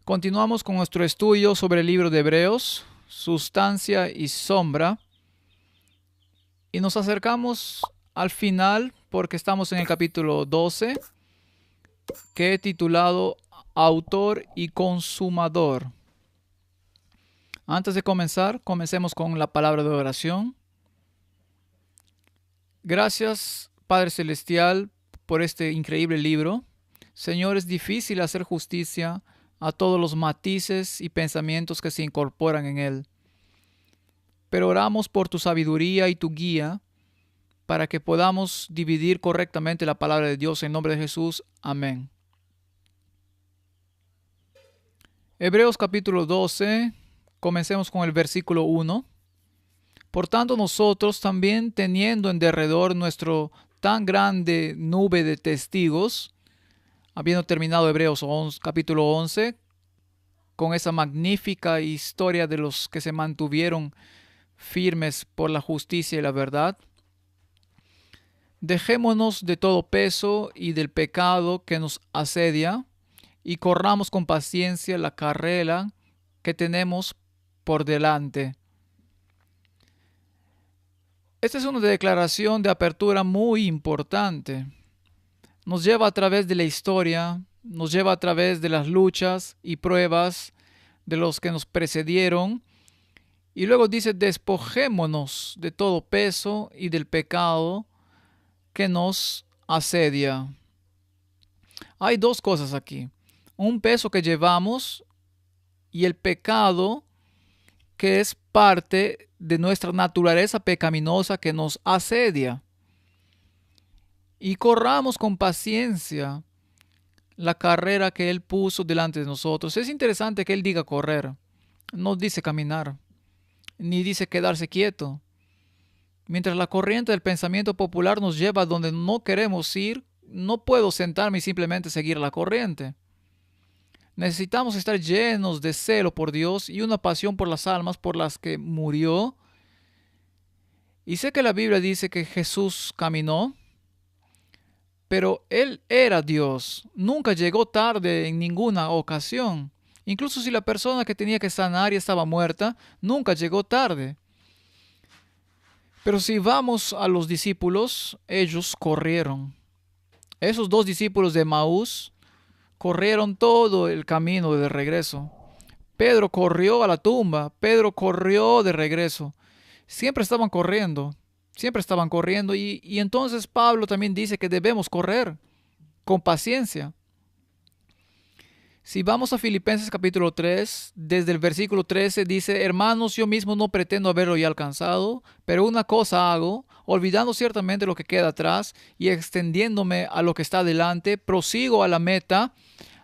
Continuamos con nuestro estudio sobre el libro de Hebreos, sustancia y sombra, y nos acercamos al final porque estamos en el capítulo 12, que he titulado Autor y Consumador. Antes de comenzar, comencemos con la palabra de oración. Gracias, Padre Celestial, por este increíble libro. Señor, es difícil hacer justicia a todos los matices y pensamientos que se incorporan en él. Pero oramos por tu sabiduría y tu guía para que podamos dividir correctamente la palabra de Dios en nombre de Jesús. Amén. Hebreos capítulo 12, comencemos con el versículo 1. Por tanto, nosotros también teniendo en derredor nuestro tan grande nube de testigos, habiendo terminado Hebreos 11, capítulo 11, con esa magnífica historia de los que se mantuvieron firmes por la justicia y la verdad, dejémonos de todo peso y del pecado que nos asedia y corramos con paciencia la carrera que tenemos por delante. Esta es una declaración de apertura muy importante. Nos lleva a través de la historia, nos lleva a través de las luchas y pruebas de los que nos precedieron. Y luego dice, despojémonos de todo peso y del pecado que nos asedia. Hay dos cosas aquí. Un peso que llevamos y el pecado que es parte de nuestra naturaleza pecaminosa que nos asedia. Y corramos con paciencia la carrera que Él puso delante de nosotros. Es interesante que Él diga correr. No dice caminar, ni dice quedarse quieto. Mientras la corriente del pensamiento popular nos lleva a donde no queremos ir, no puedo sentarme y simplemente seguir la corriente. Necesitamos estar llenos de celo por Dios y una pasión por las almas por las que murió. Y sé que la Biblia dice que Jesús caminó, pero Él era Dios. Nunca llegó tarde en ninguna ocasión. Incluso si la persona que tenía que sanar ya estaba muerta, nunca llegó tarde. Pero si vamos a los discípulos, ellos corrieron. Esos dos discípulos de Maús corrieron todo el camino de regreso. Pedro corrió a la tumba, Pedro corrió de regreso. Siempre estaban corriendo, siempre estaban corriendo. Y entonces Pablo también dice que debemos correr con paciencia. Si vamos a Filipenses capítulo 3, desde el versículo 13 dice, hermanos, yo mismo no pretendo haberlo ya alcanzado, pero una cosa hago, olvidando ciertamente lo que queda atrás y extendiéndome a lo que está delante, prosigo a la meta,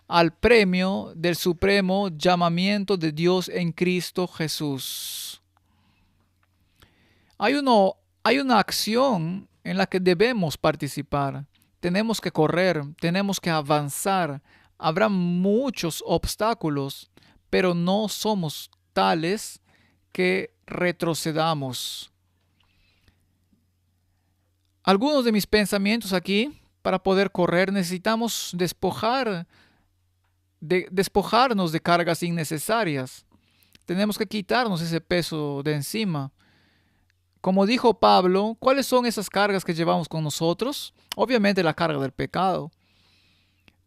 al premio del supremo llamamiento de Dios en Cristo Jesús. Hay, hay una acción en la que debemos participar. Tenemos que correr, tenemos que avanzar. Habrá muchos obstáculos, pero no somos tales que retrocedamos. Algunos de mis pensamientos aquí, para poder correr, necesitamos despojarnos de cargas innecesarias. Tenemos que quitarnos ese peso de encima. Como dijo Pablo, ¿cuáles son esas cargas que llevamos con nosotros? Obviamente la carga del pecado.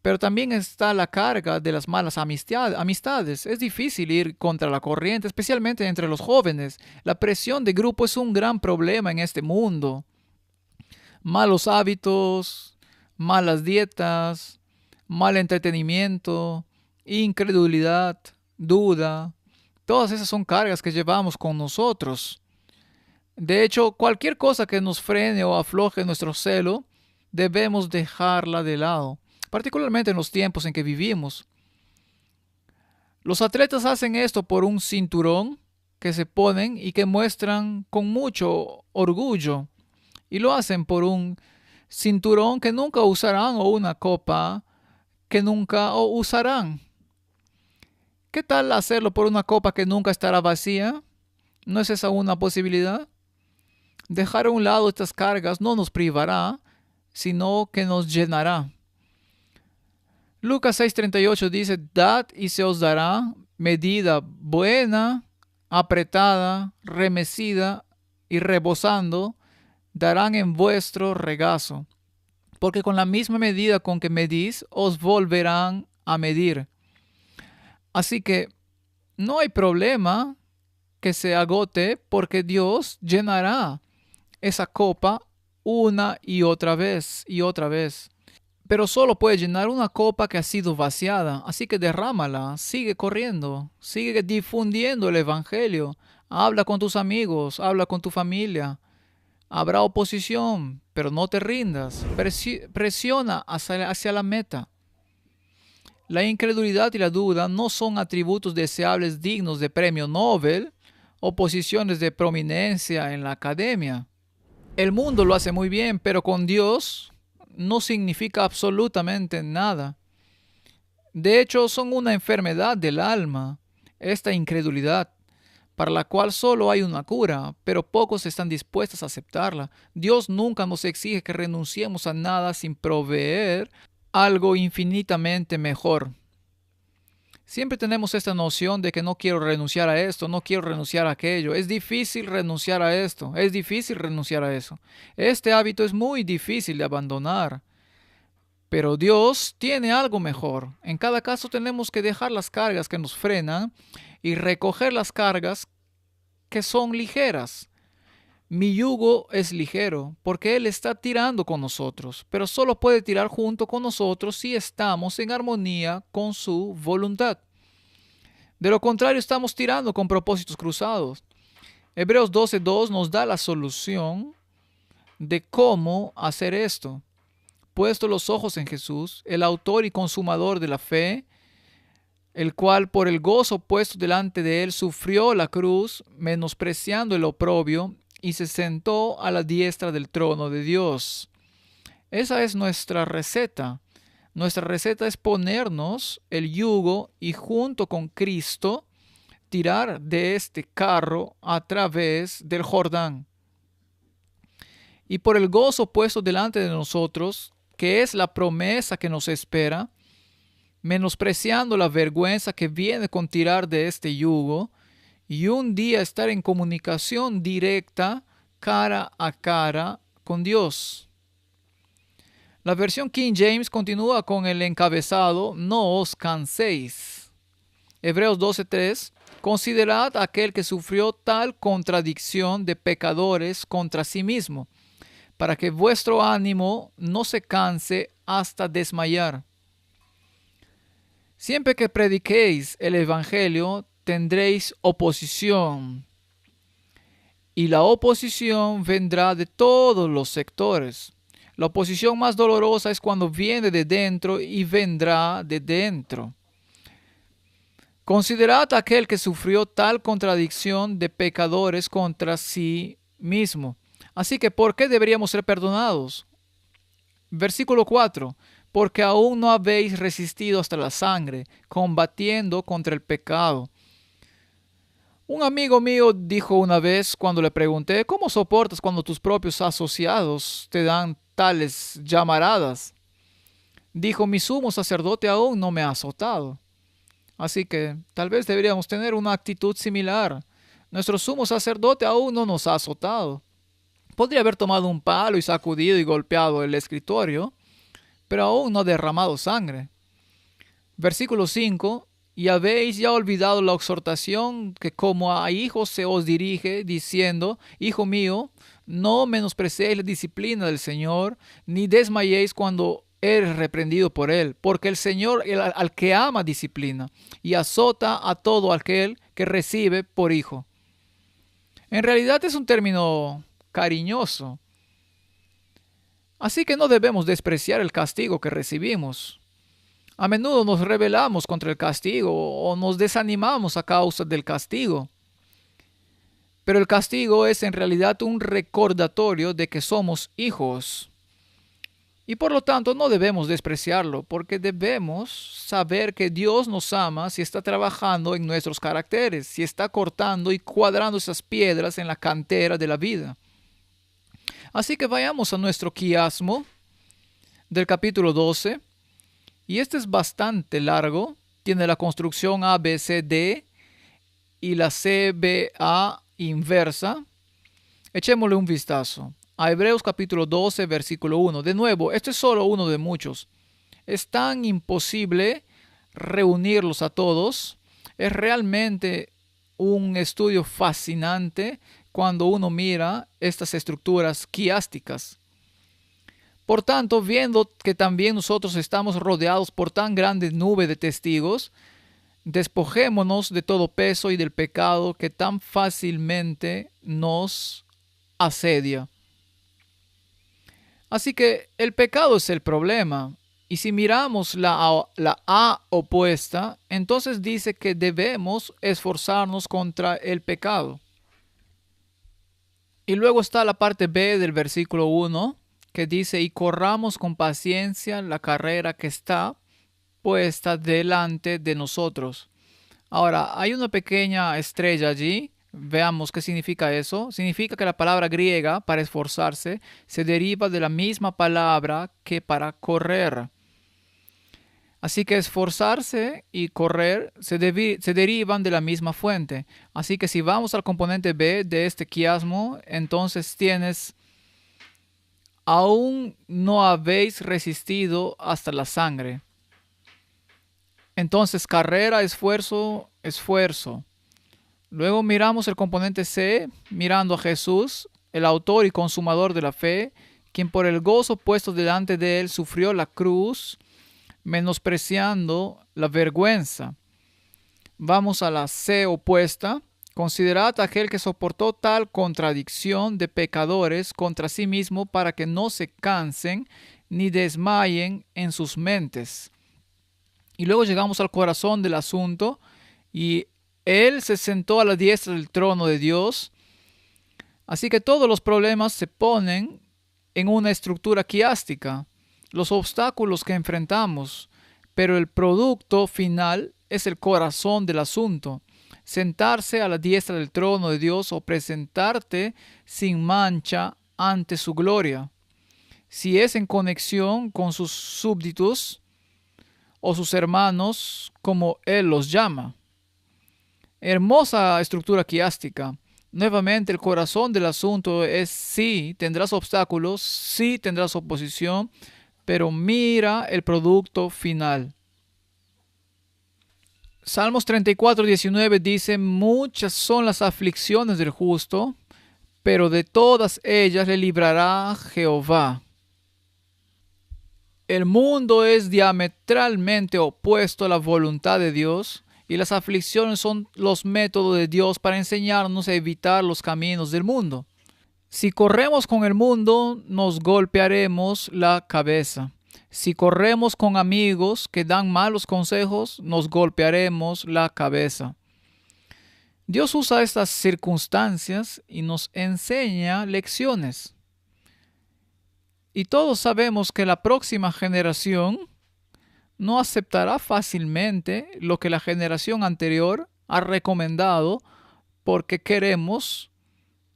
Pero también está la carga de las malas amistades. Es difícil ir contra la corriente, especialmente entre los jóvenes. La presión de grupo es un gran problema en este mundo. Malos hábitos, malas dietas, mal entretenimiento, incredulidad, duda. Todas esas son cargas que llevamos con nosotros. De hecho, cualquier cosa que nos frene o afloje nuestro celo, debemos dejarla de lado, particularmente en los tiempos en que vivimos. Los atletas hacen esto por un cinturón que se ponen y que muestran con mucho orgullo. Y lo hacen por un cinturón que nunca usarán o una copa que nunca usarán. ¿Qué tal hacerlo por una copa que nunca estará vacía? ¿No es esa una posibilidad? Dejar a un lado estas cargas no nos privará, sino que nos llenará. Lucas 6:38 dice, dad y se os dará medida buena, apretada, remecida y rebosando, darán en vuestro regazo. Porque con la misma medida con que medís, os volverán a medir. Así que no hay problema que se agote porque Dios llenará esa copa una y otra vez y otra vez. Pero solo puede llenar una copa que ha sido vaciada, así que derrámala, sigue corriendo, sigue difundiendo el Evangelio, habla con tus amigos, habla con tu familia. Habrá oposición, pero no te rindas, presiona hacia la meta. La incredulidad y la duda no son atributos deseables dignos de premio Nobel o posiciones de prominencia en la academia. El mundo lo hace muy bien, pero con Dios no significa absolutamente nada. De hecho, son una enfermedad del alma, esta incredulidad, para la cual solo hay una cura, pero pocos están dispuestos a aceptarla. Dios nunca nos exige que renunciemos a nada sin proveer algo infinitamente mejor. Siempre tenemos esta noción de que no quiero renunciar a esto, no quiero renunciar a aquello. Es difícil renunciar a esto, es difícil renunciar a eso. Este hábito es muy difícil de abandonar. Pero Dios tiene algo mejor. En cada caso tenemos que dejar las cargas que nos frenan y recoger las cargas que son ligeras. Mi yugo es ligero porque Él está tirando con nosotros, pero solo puede tirar junto con nosotros si estamos en armonía con su voluntad. De lo contrario, estamos tirando con propósitos cruzados. Hebreos 12:2 nos da la solución de cómo hacer esto. Puesto los ojos en Jesús, el autor y consumador de la fe, el cual por el gozo puesto delante de él sufrió la cruz, menospreciando el oprobio, y se sentó a la diestra del trono de Dios. Esa es nuestra receta. Nuestra receta es ponernos el yugo y junto con Cristo tirar de este carro a través del Jordán. Y por el gozo puesto delante de nosotros, que es la promesa que nos espera, menospreciando la vergüenza que viene con tirar de este yugo, y un día estar en comunicación directa, cara a cara, con Dios. La versión King James continúa con el encabezado, no os canséis. Hebreos 12:3, considerad a aquel que sufrió tal contradicción de pecadores contra sí mismo, para que vuestro ánimo no se canse hasta desmayar. Siempre que prediquéis el Evangelio, tendréis oposición. Y la oposición vendrá de todos los sectores. La oposición más dolorosa es cuando viene de dentro y vendrá de dentro. Considerad a aquel que sufrió tal contradicción de pecadores contra sí mismo. Así que, ¿por qué deberíamos ser perdonados? Versículo 4. Porque aún no habéis resistido hasta la sangre, combatiendo contra el pecado. Un amigo mío dijo una vez cuando le pregunté, ¿cómo soportas cuando tus propios asociados te dan tales llamaradas? Dijo, mi sumo sacerdote aún no me ha azotado. Así que tal vez deberíamos tener una actitud similar. Nuestro sumo sacerdote aún no nos ha azotado. Podría haber tomado un palo y sacudido y golpeado el escritorio, pero aún no ha derramado sangre. Versículo 5. Y habéis ya olvidado la exhortación que como a hijos se os dirige, diciendo, Hijo mío, no menospreciéis la disciplina del Señor, ni desmayéis cuando eres reprendido por Él, porque el Señor al que ama disciplina, y azota a todo aquel que recibe por hijo. En realidad es un término cariñoso. Así que no debemos despreciar el castigo que recibimos. A menudo nos rebelamos contra el castigo o nos desanimamos a causa del castigo. Pero el castigo es en realidad un recordatorio de que somos hijos. Y por lo tanto no debemos despreciarlo, porque debemos saber que Dios nos ama si está trabajando en nuestros caracteres, si está cortando y cuadrando esas piedras en la cantera de la vida. Así que vayamos a nuestro quiasmo del capítulo 12. Y este es bastante largo. Tiene la construcción ABCD y la CBA inversa. Echémosle un vistazo a Hebreos capítulo 12, versículo 1. De nuevo, este es solo uno de muchos. Es tan imposible reunirlos a todos. Es realmente un estudio fascinante cuando uno mira estas estructuras quiásticas. Por tanto, viendo que también nosotros estamos rodeados por tan grande nube de testigos, despojémonos de todo peso y del pecado que tan fácilmente nos asedia. Así que el pecado es el problema. Y si miramos la A opuesta, entonces dice que debemos esforzarnos contra el pecado. Y luego está la parte B del versículo 1, que dice, y corramos con paciencia la carrera que está puesta delante de nosotros. Ahora, hay una pequeña estrella allí. Veamos qué significa eso. Significa que la palabra griega para esforzarse se deriva de la misma palabra que para correr. Así que esforzarse y correr se derivan de la misma fuente. Así que si vamos al componente B de este quiasmo, entonces tienes, aún no habéis resistido hasta la sangre. Entonces carrera, esfuerzo, esfuerzo. Luego miramos el componente C, mirando a Jesús, el autor y consumador de la fe, quien por el gozo puesto delante de él sufrió la cruz, menospreciando la vergüenza. Vamos a la C opuesta. Considerad a aquel que soportó tal contradicción de pecadores contra sí mismo para que no se cansen ni desmayen en sus mentes. Y luego llegamos al corazón del asunto y él se sentó a la diestra del trono de Dios. Así que todos los problemas se ponen en una estructura quiástica, los obstáculos que enfrentamos, pero el producto final es el corazón del asunto. Sentarse a la diestra del trono de Dios o presentarte sin mancha ante su gloria. Si es en conexión con sus súbditos o sus hermanos, como él los llama. Hermosa estructura quiástica. Nuevamente el corazón del asunto es sí, tendrás obstáculos, sí tendrás oposición, pero mira el producto final. Salmos 34:19 dice, muchas son las aflicciones del justo, pero de todas ellas le librará Jehová. El mundo es diametralmente opuesto a la voluntad de Dios y las aflicciones son los métodos de Dios para enseñarnos a evitar los caminos del mundo. Si corremos con el mundo, nos golpearemos la cabeza. Si corremos con amigos que dan malos consejos, nos golpearemos la cabeza. Dios usa estas circunstancias y nos enseña lecciones. Y todos sabemos que la próxima generación no aceptará fácilmente lo que la generación anterior ha recomendado porque queremos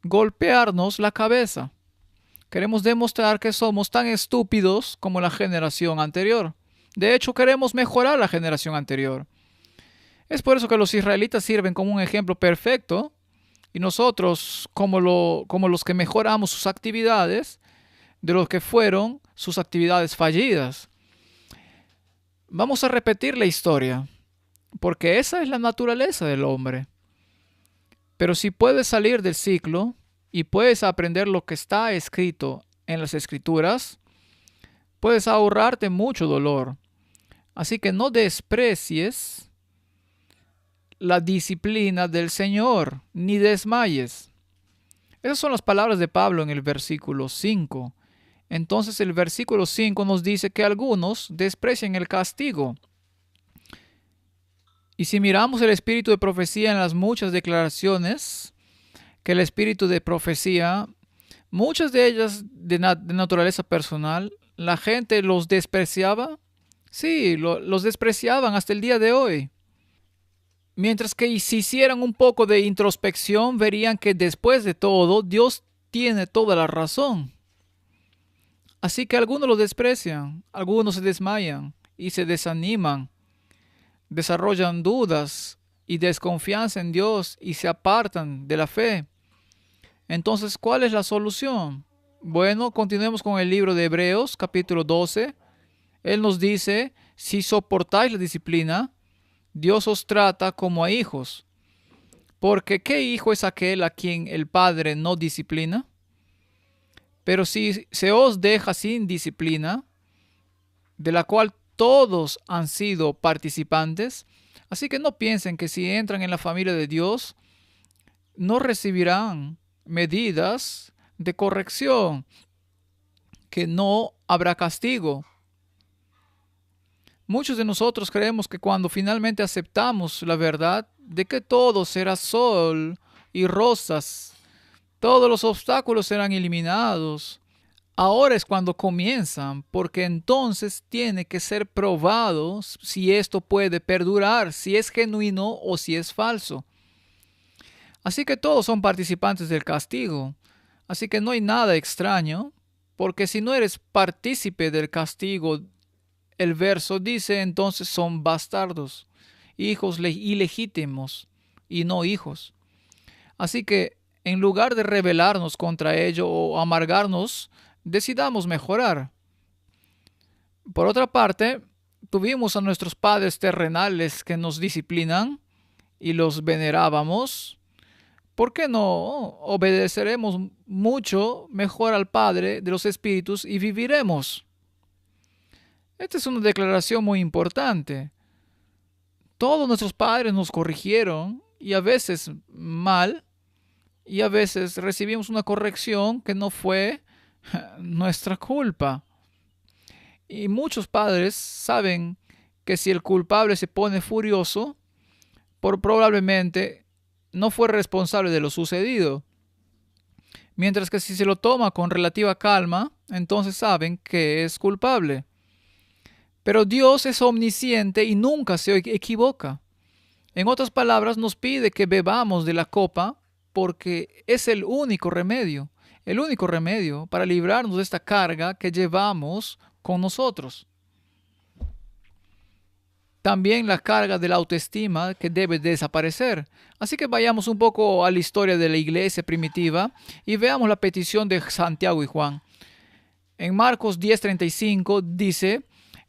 golpearnos la cabeza. Queremos demostrar que somos tan estúpidos como la generación anterior. De hecho, queremos mejorar la generación anterior. Es por eso que los israelitas sirven como un ejemplo perfecto y nosotros, como los que mejoramos sus actividades, de los que fueron sus actividades fallidas. Vamos a repetir la historia, porque esa es la naturaleza del hombre. Pero si puedes salir del ciclo y puedes aprender lo que está escrito en las Escrituras, puedes ahorrarte mucho dolor. Así que no desprecies la disciplina del Señor, ni desmayes. Esas son las palabras de Pablo en el versículo 5. Entonces el versículo 5 nos dice que algunos desprecian el castigo. Y si miramos el espíritu de profecía en las muchas declaraciones, que el espíritu de profecía, muchas de ellas de naturaleza personal, la gente los despreciaba. Sí, los despreciaban hasta el día de hoy. Mientras que si hicieran un poco de introspección, verían que después de todo, Dios tiene toda la razón. Así que algunos lo desprecian, algunos se desmayan, y se desaniman, desarrollan dudas y desconfianza en Dios y se apartan de la fe. Entonces, ¿cuál es la solución? Bueno, continuemos con el libro de Hebreos, capítulo 12. Él nos dice, si soportáis la disciplina, Dios os trata como a hijos. Porque ¿qué hijo es aquel a quien el Padre no disciplina? Pero si se os deja sin disciplina, de la cual todos han sido participantes, así que no piensen que si entran en la familia de Dios, no recibirán medidas de corrección, que no habrá castigo. Muchos de nosotros creemos que cuando finalmente aceptamos la verdad de que todo será sol y rosas, todos los obstáculos serán eliminados, ahora es cuando comienzan, porque entonces tiene que ser probado si esto puede perdurar, si es genuino o si es falso. Así que todos son participantes del castigo. Así que no hay nada extraño, porque si no eres partícipe del castigo, el verso dice entonces son bastardos, hijos ilegítimos y no hijos. Así que en lugar de rebelarnos contra ello o amargarnos, decidamos mejorar. Por otra parte, tuvimos a nuestros padres terrenales que nos disciplinan y los venerábamos. ¿Por qué no obedeceremos mucho mejor al Padre de los Espíritus y viviremos? Esta es una declaración muy importante. Todos nuestros padres nos corrigieron y a veces mal, y a veces recibimos una corrección que no fue nuestra culpa. Y muchos padres saben que si el culpable se pone furioso, probablemente no fue responsable de lo sucedido. Mientras que si se lo toma con relativa calma, entonces saben que es culpable. Pero Dios es omnisciente y nunca se equivoca. En otras palabras, nos pide que bebamos de la copa porque es el único remedio para librarnos de esta carga que llevamos con nosotros. También la carga de la autoestima que debe desaparecer. Así que vayamos un poco a la historia de la iglesia primitiva y veamos la petición de Santiago y Juan. En Marcos 10:35 dice: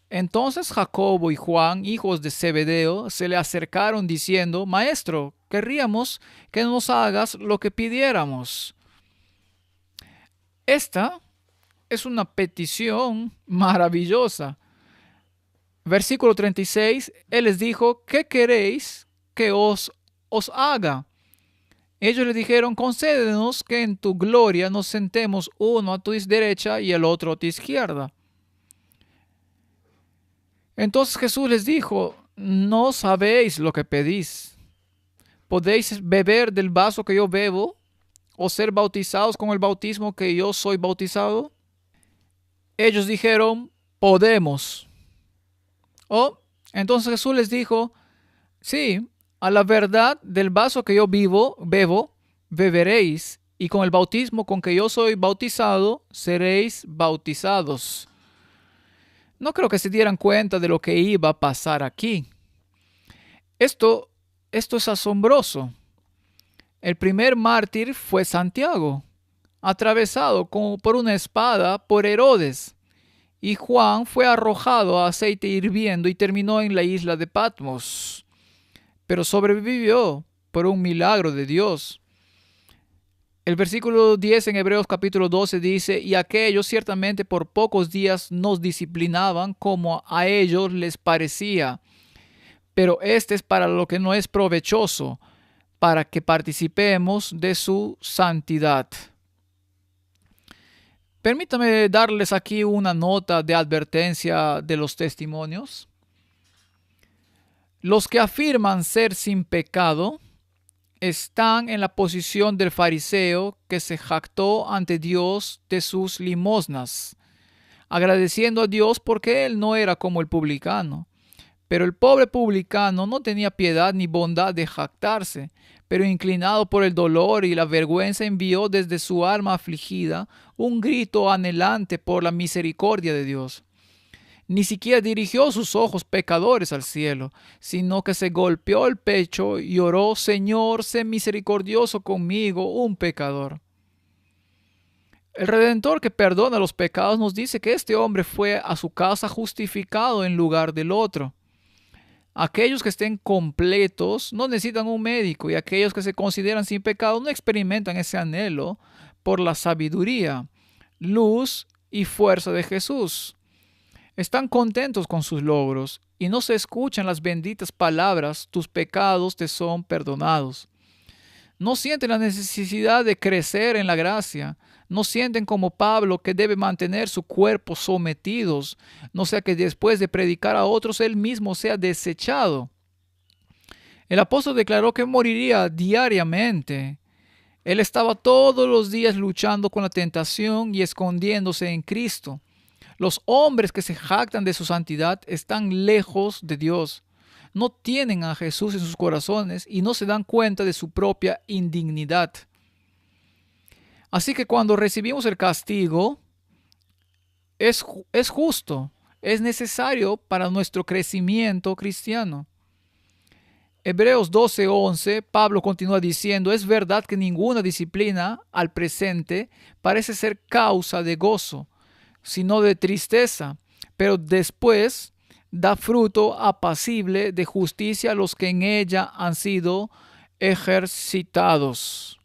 entonces Jacobo y Juan, hijos de Zebedeo, se le acercaron diciendo: Maestro, querríamos que nos hagas lo que pidiéramos. Esta es una petición maravillosa. Versículo 36, Él les dijo: ¿qué queréis que os haga? Ellos le dijeron: concédenos que en tu gloria nos sentemos uno a tu derecha y el otro a tu izquierda. Entonces Jesús les dijo: no sabéis lo que pedís. ¿Podéis beber del vaso que yo bebo o ser bautizados con el bautismo que yo soy bautizado? Ellos dijeron: podemos. Entonces Jesús les dijo: sí, a la verdad del vaso que yo bebo, beberéis, y con el bautismo con que yo soy bautizado, seréis bautizados. No creo que se dieran cuenta de lo que iba a pasar aquí. Esto es asombroso. El primer mártir fue Santiago, atravesado como por una espada por Herodes. Y Juan fue arrojado a aceite hirviendo y terminó en la isla de Patmos. Pero sobrevivió por un milagro de Dios. El versículo 10 en Hebreos capítulo 12 dice: y aquellos ciertamente por pocos días nos disciplinaban como a ellos les parecía. Pero este es para lo que no es provechoso, para que participemos de su santidad. Permítame darles aquí una nota de advertencia de los testimonios. Los que afirman ser sin pecado están en la posición del fariseo que se jactó ante Dios de sus limosnas, agradeciendo a Dios porque él no era como el publicano. Pero el pobre publicano no tenía piedad ni bondad de jactarse, pero inclinado por el dolor y la vergüenza envió desde su alma afligida un grito anhelante por la misericordia de Dios. Ni siquiera dirigió sus ojos pecadores al cielo, sino que se golpeó el pecho y oró: Señor, sé misericordioso conmigo, un pecador. El Redentor que perdona los pecados nos dice que este hombre fue a su casa justificado en lugar del otro. Aquellos que estén completos no necesitan un médico, y aquellos que se consideran sin pecado no experimentan ese anhelo por la sabiduría, luz y fuerza de Jesús. Están contentos con sus logros y no se escuchan las benditas palabras: tus pecados te son perdonados. No sienten la necesidad de crecer en la gracia. No sienten como Pablo que debe mantener su cuerpo sometidos, no sea que después de predicar a otros él mismo sea desechado. El apóstol declaró que moriría diariamente. Él estaba todos los días luchando con la tentación y escondiéndose en Cristo. Los hombres que se jactan de su santidad están lejos de Dios. No tienen a Jesús en sus corazones y no se dan cuenta de su propia indignidad. Así que cuando recibimos el castigo, es justo, es necesario para nuestro crecimiento cristiano. Hebreos 12:11, Pablo continúa diciendo: es verdad que ninguna disciplina al presente parece ser causa de gozo, sino de tristeza, pero después da fruto apacible de justicia a los que en ella han sido ejercitados.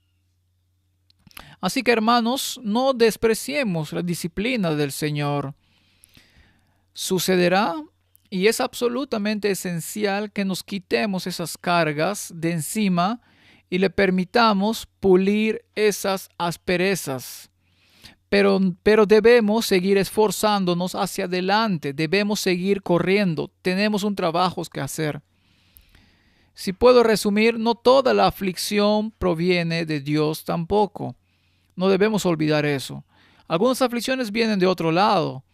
Así que, hermanos, no despreciemos la disciplina del Señor. Sucederá, y es absolutamente esencial que nos quitemos esas cargas de encima y le permitamos pulir esas asperezas. Pero debemos seguir esforzándonos hacia adelante, debemos seguir corriendo, tenemos un trabajo que hacer. Si puedo resumir, no toda la aflicción proviene de Dios tampoco. No debemos olvidar eso. Algunas aflicciones vienen de otro lado,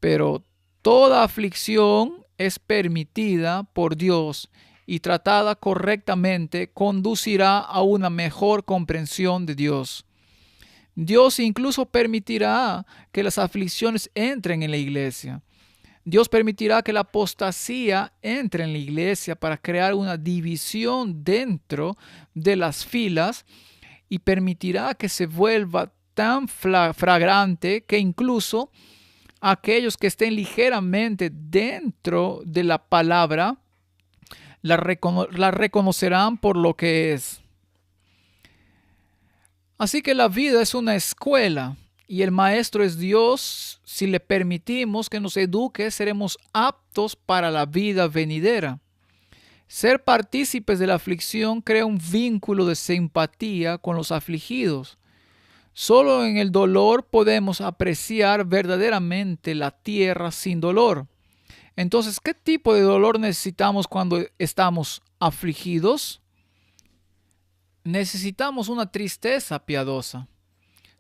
pero toda aflicción es permitida por Dios y tratada correctamente conducirá a una mejor comprensión de Dios. Dios incluso permitirá que las aflicciones entren en la iglesia. Dios permitirá que la apostasía entre en la iglesia para crear una división dentro de las filas, y permitirá que se vuelva tan flagrante que incluso aquellos que estén ligeramente dentro de la palabra la reconocerán por lo que es. Así que la vida es una escuela y el maestro es Dios. Si le permitimos que nos eduque, seremos aptos para la vida venidera. Ser partícipes de la aflicción crea un vínculo de simpatía con los afligidos. Solo en el dolor podemos apreciar verdaderamente la tierra sin dolor. Entonces, ¿qué tipo de dolor necesitamos cuando estamos afligidos? Necesitamos una tristeza piadosa.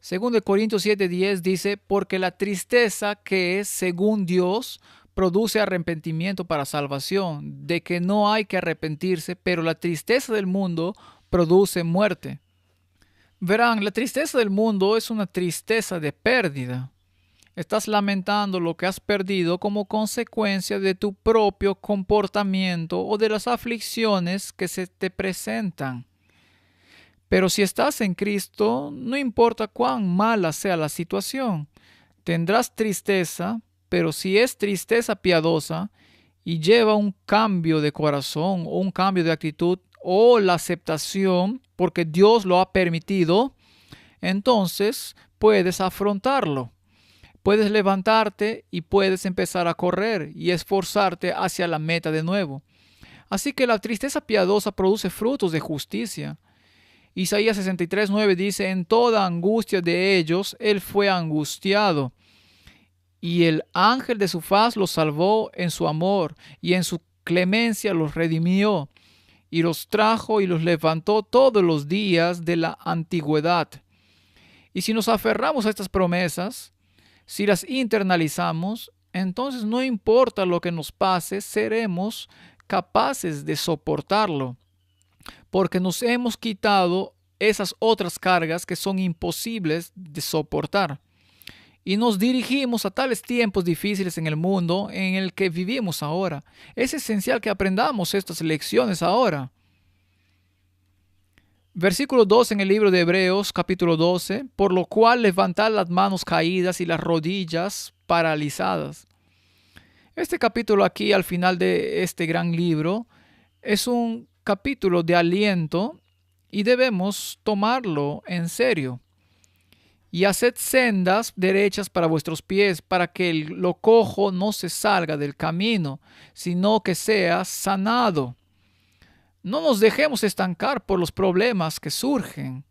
Según de Corintios 7:10 dice: porque la tristeza que es según Dios produce arrepentimiento para salvación, de que no hay que arrepentirse, pero la tristeza del mundo produce muerte. Verán, la tristeza del mundo es una tristeza de pérdida. Estás lamentando lo que has perdido como consecuencia de tu propio comportamiento o de las aflicciones que se te presentan. Pero si estás en Cristo, no importa cuán mala sea la situación, tendrás tristeza, pero si es tristeza piadosa y lleva un cambio de corazón o un cambio de actitud o la aceptación porque Dios lo ha permitido, entonces puedes afrontarlo. Puedes levantarte y puedes empezar a correr y esforzarte hacia la meta de nuevo. Así que la tristeza piadosa produce frutos de justicia. Isaías 63:9 dice: en toda angustia de ellos él fue angustiado, y el ángel de su faz los salvó en su amor, y en su clemencia los redimió, y los trajo y los levantó todos los días de la antigüedad. Y si nos aferramos a estas promesas, si las internalizamos, entonces no importa lo que nos pase, seremos capaces de soportarlo, porque nos hemos quitado esas otras cargas que son imposibles de soportar. y nos dirigimos a tales tiempos difíciles en el mundo en el que vivimos ahora. Es esencial que aprendamos estas lecciones ahora. Versículo 2 en el libro de Hebreos, capítulo 12, por lo cual levantad las manos caídas y las rodillas paralizadas. Este capítulo aquí, al final de este gran libro, es un capítulo de aliento y debemos tomarlo en serio. Y haced sendas derechas para vuestros pies, para que lo cojo no se salga del camino, sino que sea sanado. No nos dejemos estancar por los problemas que surgen.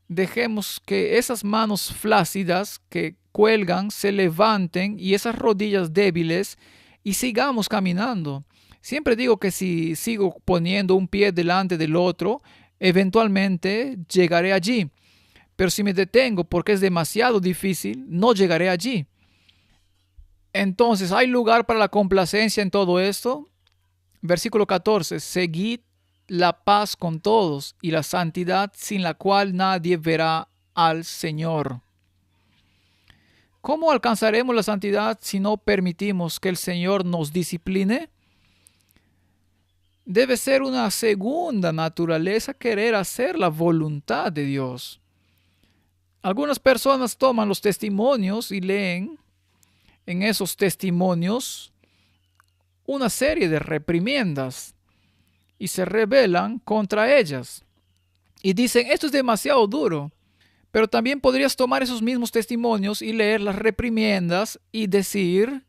Dejemos que esas manos flácidas que cuelgan se levanten y esas rodillas débiles y sigamos caminando. Siempre digo que si sigo poniendo un pie delante del otro, eventualmente llegaré allí. Pero si me detengo porque es demasiado difícil, no llegaré allí. Entonces, ¿hay lugar para la complacencia en todo esto? Versículo 14. Seguid la paz con todos y la santidad sin la cual nadie verá al Señor. ¿Cómo alcanzaremos la santidad si no permitimos que el Señor nos discipline? Debe ser una segunda naturaleza querer hacer la voluntad de Dios. Algunas personas toman los testimonios y leen en esos testimonios una serie de reprimendas y se rebelan contra ellas. Y dicen, esto es demasiado duro. Pero también podrías tomar esos mismos testimonios y leer las reprimendas y decir,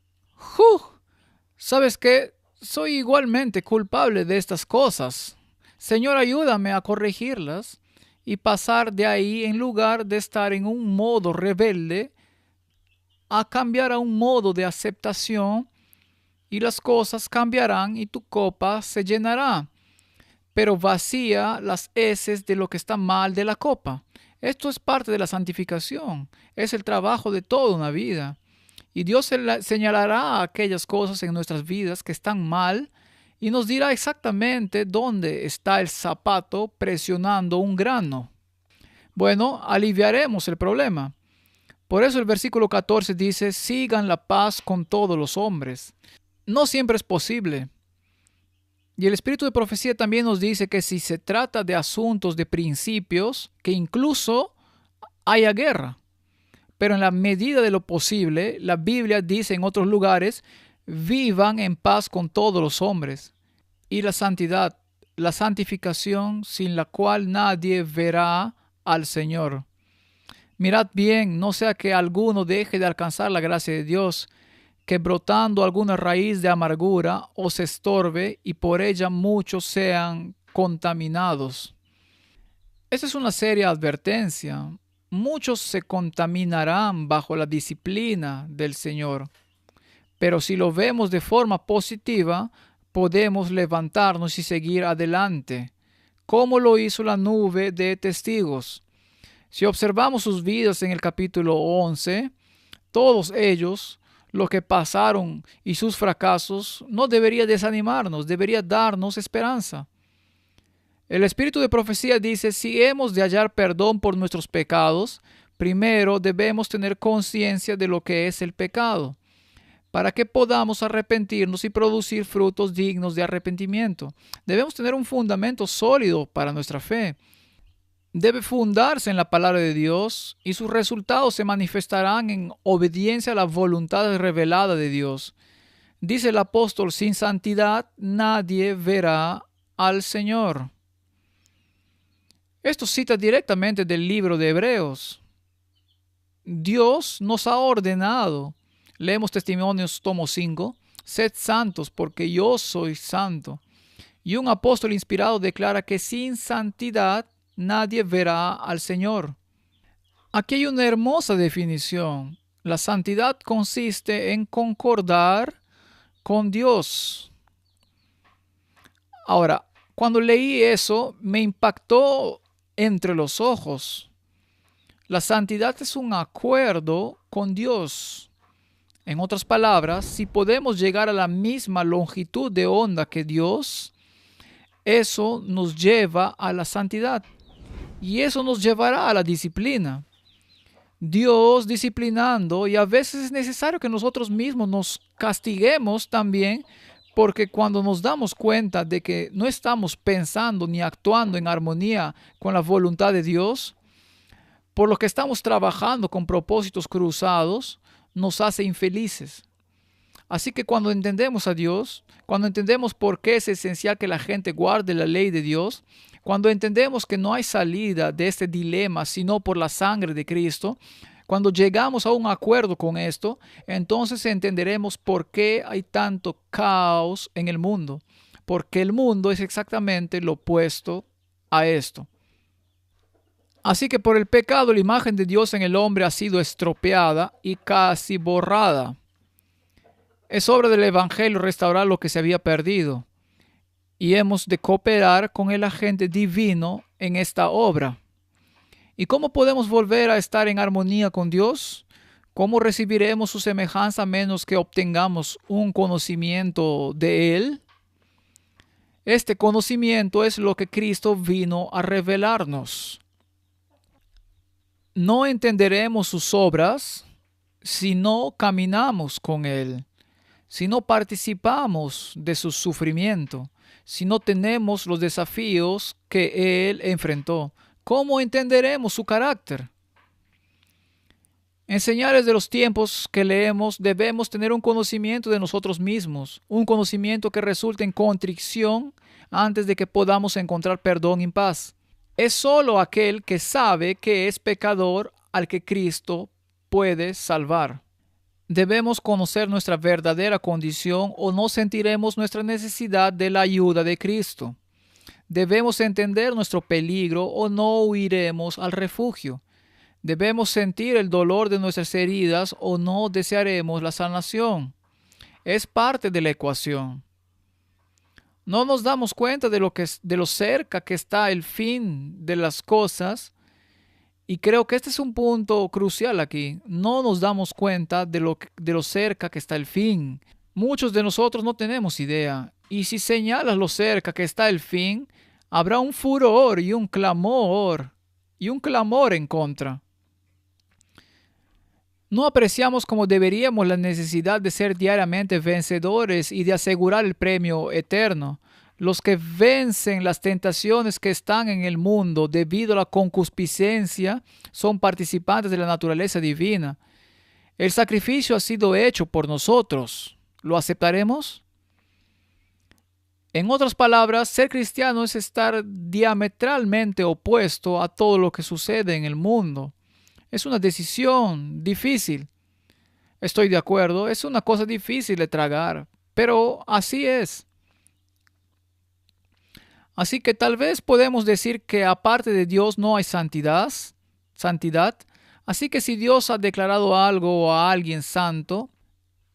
¿sabes qué? Soy igualmente culpable de estas cosas. Señor, ayúdame a corregirlas y pasar de ahí, en lugar de estar en un modo rebelde, a cambiar a un modo de aceptación, y las cosas cambiarán y tu copa se llenará. Pero vacía las heces de lo que está mal de la copa. Esto es parte de la santificación. Es el trabajo de toda una vida. Y Dios señalará aquellas cosas en nuestras vidas que están mal y nos dirá exactamente dónde está el zapato presionando un grano. Bueno, aliviaremos el problema. Por eso el versículo 14 dice, sigan la paz con todos los hombres. No siempre es posible. Y el espíritu de profecía también nos dice que si se trata de asuntos de principios, que incluso haya guerra. Pero en la medida de lo posible, la Biblia dice en otros lugares, vivan en paz con todos los hombres. Y la santidad, la santificación sin la cual nadie verá al Señor. Mirad bien, no sea que alguno deje de alcanzar la gracia de Dios, que brotando alguna raíz de amargura os estorbe y por ella muchos sean contaminados. Esta es una seria advertencia. Muchos se contaminarán bajo la disciplina del Señor. Pero si lo vemos de forma positiva, podemos levantarnos y seguir adelante, como lo hizo la nube de testigos. Si observamos sus vidas en el capítulo 11, todos ellos, lo que pasaron y sus fracasos, no debería desanimarnos, debería darnos esperanza. El espíritu de profecía dice, si hemos de hallar perdón por nuestros pecados, primero debemos tener conciencia de lo que es el pecado, para que podamos arrepentirnos y producir frutos dignos de arrepentimiento. Debemos tener un fundamento sólido para nuestra fe. Debe fundarse en la palabra de Dios y sus resultados se manifestarán en obediencia a la voluntad revelada de Dios. Dice el apóstol, sin santidad nadie verá al Señor. Esto cita directamente del libro de Hebreos. Dios nos ha ordenado, leemos Testimonios, tomo 5, sed santos porque yo soy santo. Y un apóstol inspirado declara que sin santidad nadie verá al Señor. Aquí hay una hermosa definición. La santidad consiste en concordar con Dios. Ahora, cuando leí eso, me impactó entre los ojos. La santidad es un acuerdo con Dios. En otras palabras, si podemos llegar a la misma longitud de onda que Dios, eso nos lleva a la santidad. Y eso nos llevará a la disciplina. Dios disciplinando, y a veces es necesario que nosotros mismos nos castiguemos también, porque cuando nos damos cuenta de que no estamos pensando ni actuando en armonía con la voluntad de Dios, por lo que estamos trabajando con propósitos cruzados, nos hace infelices. Así que cuando entendemos a Dios, cuando entendemos por qué es esencial que la gente guarde la ley de Dios, cuando entendemos que no hay salida de este dilema sino por la sangre de Cristo, cuando llegamos a un acuerdo con esto, entonces entenderemos por qué hay tanto caos en el mundo, porque el mundo es exactamente lo opuesto a esto. Así que por el pecado la imagen de Dios en el hombre ha sido estropeada y casi borrada. Es obra del Evangelio restaurar lo que se había perdido, y hemos de cooperar con el agente divino en esta obra. ¿Y cómo podemos volver a estar en armonía con Dios? ¿Cómo recibiremos su semejanza a menos que obtengamos un conocimiento de Él? Este conocimiento es lo que Cristo vino a revelarnos. No entenderemos sus obras si no caminamos con Él, si no participamos de su sufrimiento, si no tenemos los desafíos que Él enfrentó. ¿Cómo entenderemos su carácter? En señales de los tiempos que leemos debemos tener un conocimiento de nosotros mismos, un conocimiento que resulte en contrición antes de que podamos encontrar perdón y paz. Es solo aquel que sabe que es pecador al que Cristo puede salvar. Debemos conocer nuestra verdadera condición o no sentiremos nuestra necesidad de la ayuda de Cristo. Debemos entender nuestro peligro o no huiremos al refugio. Debemos sentir el dolor de nuestras heridas o no desearemos la sanación. Es parte de la ecuación. No nos damos cuenta de lo cerca que está el fin de las cosas, y creo que este es un punto crucial aquí. No nos damos cuenta de lo cerca que está el fin. Muchos de nosotros no tenemos idea, y si señalas lo cerca que está el fin, habrá un furor y un clamor en contra. No apreciamos como deberíamos la necesidad de ser diariamente vencedores y de asegurar el premio eterno. Los que vencen las tentaciones que están en el mundo debido a la concupiscencia son participantes de la naturaleza divina. El sacrificio ha sido hecho por nosotros. ¿Lo aceptaremos? En otras palabras, ser cristiano es estar diametralmente opuesto a todo lo que sucede en el mundo. Es una decisión difícil. Estoy de acuerdo, es una cosa difícil de tragar, pero así es. Así que tal vez podemos decir que aparte de Dios no hay santidad. Así que si Dios ha declarado algo o a alguien santo,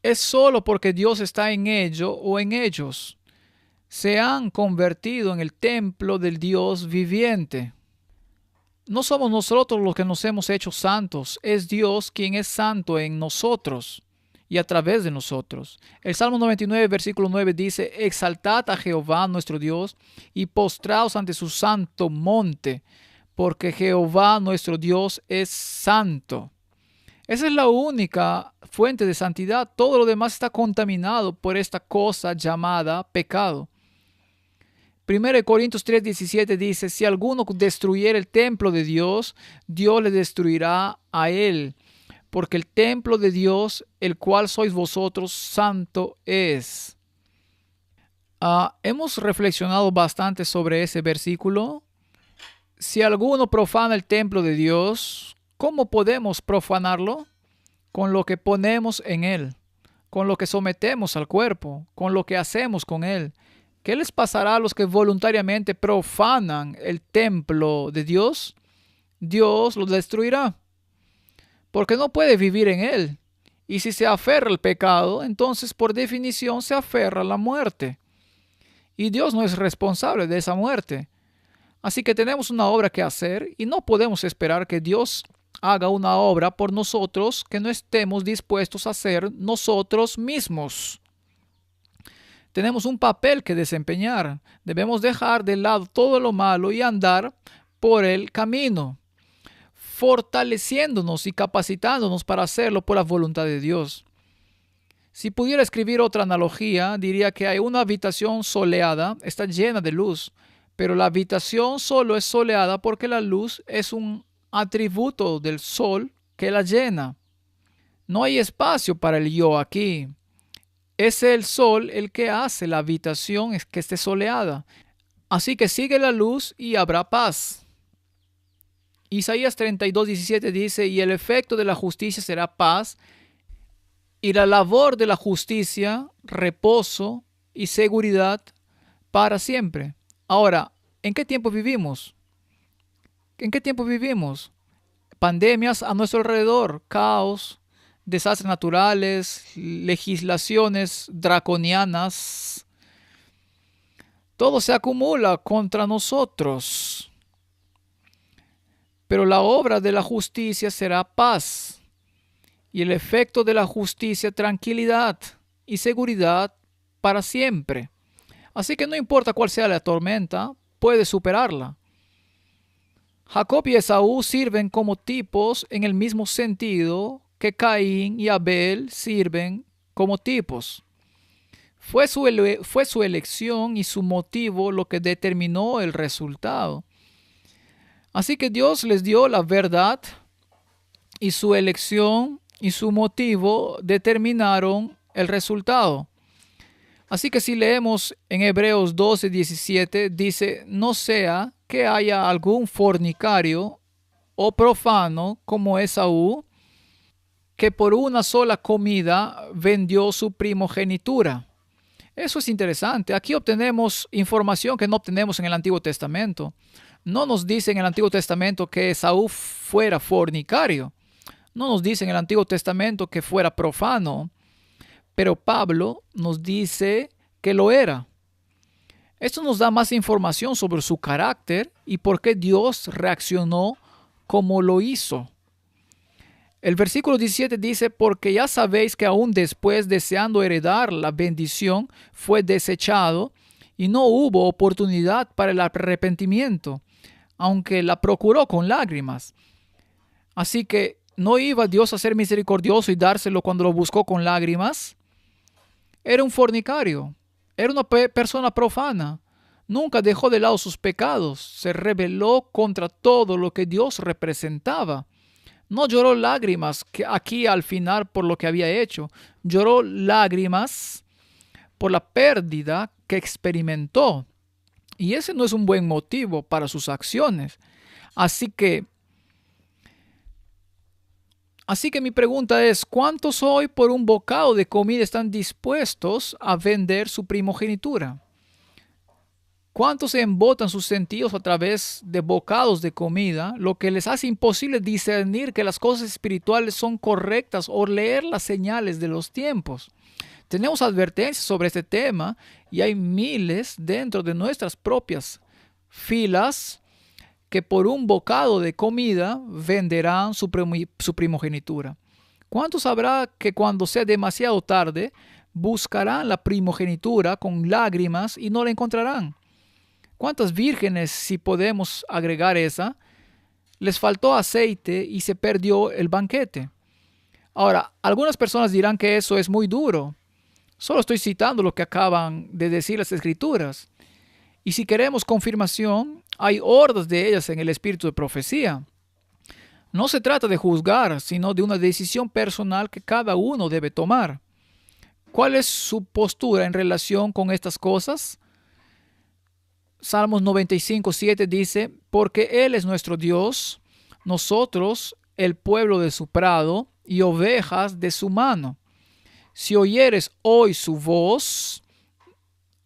es solo porque Dios está en ello o en ellos. Se han convertido en el templo del Dios viviente. No somos nosotros los que nos hemos hecho santos, es Dios quien es santo en nosotros y a través de nosotros. El Salmo 99, versículo 9 dice: Exaltad a Jehová nuestro Dios y postraos ante su santo monte, porque Jehová nuestro Dios es santo. Esa es la única fuente de santidad. Todo lo demás está contaminado por esta cosa llamada pecado. 1 Corintios 3:17 dice: Si alguno destruyera el templo de Dios, Dios le destruirá a él, porque el templo de Dios, el cual sois vosotros, santo es. Hemos reflexionado bastante sobre ese versículo. Si alguno profana el templo de Dios, ¿cómo podemos profanarlo? Con lo que ponemos en él, con lo que sometemos al cuerpo, con lo que hacemos con él. ¿Qué les pasará a los que voluntariamente profanan el templo de Dios? Dios los destruirá, porque no puede vivir en él. Y si se aferra al pecado, entonces por definición se aferra a la muerte. Y Dios no es responsable de esa muerte. Así que tenemos una obra que hacer y no podemos esperar que Dios haga una obra por nosotros que no estemos dispuestos a hacer nosotros mismos. Tenemos un papel que desempeñar. Debemos dejar de lado todo lo malo y andar por el camino. fortaleciéndonos y capacitándonos para hacerlo por la voluntad de Dios. Si pudiera escribir otra analogía, diría que hay una habitación soleada, está llena de luz, pero la habitación solo es soleada porque la luz es un atributo del sol que la llena. No hay espacio para el yo aquí. Es el sol el que hace la habitación que esté soleada. Así que sigue la luz y habrá paz. Isaías 32:17 dice, y el efecto de la justicia será paz, y la labor de la justicia, reposo y seguridad para siempre. Ahora, ¿en qué tiempo vivimos? ¿En qué tiempo vivimos? Pandemias a nuestro alrededor, caos, desastres naturales, legislaciones draconianas. Todo se acumula contra nosotros. Pero la obra de la justicia será paz, y el efecto de la justicia tranquilidad y seguridad para siempre. Así que no importa cuál sea la tormenta, puedes superarla. Jacob y Esaú sirven como tipos en el mismo sentido que Caín y Abel sirven como tipos. Fue su elección y su motivo lo que determinó el resultado. Así que Dios les dio la verdad y su elección y su motivo determinaron el resultado. Así que si leemos en Hebreos 12:17, dice, no sea que haya algún fornicario o profano como Esaú, que por una sola comida vendió su primogenitura. Eso es interesante. Aquí obtenemos información que no obtenemos en el Antiguo Testamento. No nos dice en el Antiguo Testamento que Esaú fuera fornicario. No nos dice en el Antiguo Testamento que fuera profano. Pero Pablo nos dice que lo era. Esto nos da más información sobre su carácter y por qué Dios reaccionó como lo hizo. El versículo 17 dice, porque ya sabéis que aún después, deseando heredar la bendición, fue desechado y no hubo oportunidad para el arrepentimiento, aunque la procuró con lágrimas. Así que, ¿no iba Dios a ser misericordioso y dárselo cuando lo buscó con lágrimas? Era un fornicario, era una persona profana. Nunca dejó de lado sus pecados, se rebeló contra todo lo que Dios representaba. No lloró lágrimas aquí al final por lo que había hecho. Lloró lágrimas por la pérdida que experimentó. Y ese no es un buen motivo para sus acciones. Así que mi pregunta es, ¿cuántos hoy por un bocado de comida están dispuestos a vender su primogenitura? ¿Cuántos se embotan sus sentidos a través de bocados de comida, lo que les hace imposible discernir que las cosas espirituales son correctas o leer las señales de los tiempos? Tenemos advertencias sobre este tema y hay miles dentro de nuestras propias filas que por un bocado de comida venderán su primogenitura. ¿Cuántos habrá que cuando sea demasiado tarde buscarán la primogenitura con lágrimas y no la encontrarán? ¿Cuántas vírgenes, si podemos agregar esa, les faltó aceite y se perdió el banquete? Ahora, algunas personas dirán que eso es muy duro. Solo estoy citando lo que acaban de decir las Escrituras. Y si queremos confirmación, hay hordas de ellas en el espíritu de profecía. No se trata de juzgar, sino de una decisión personal que cada uno debe tomar. ¿Cuál es su postura en relación con estas cosas? Salmos 95:7 dice, porque Él es nuestro Dios, nosotros el pueblo de su prado y ovejas de su mano. Si oyeres hoy su voz,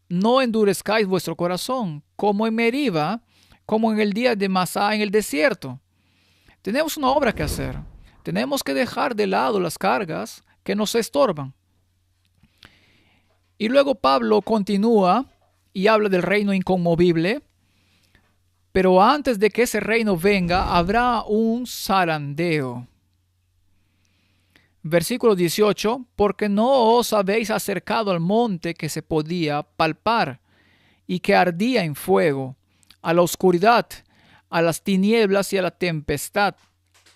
no endurezcáis vuestro corazón, como en Meriba, como en el día de Masá en el desierto. Tenemos una obra que hacer. Tenemos que dejar de lado las cargas que nos estorban. Y luego Pablo continúa y habla del reino inconmovible, pero antes de que ese reino venga, habrá un zarandeo. Versículo 18, porque no os habéis acercado al monte que se podía palpar y que ardía en fuego, a la oscuridad, a las tinieblas y a la tempestad,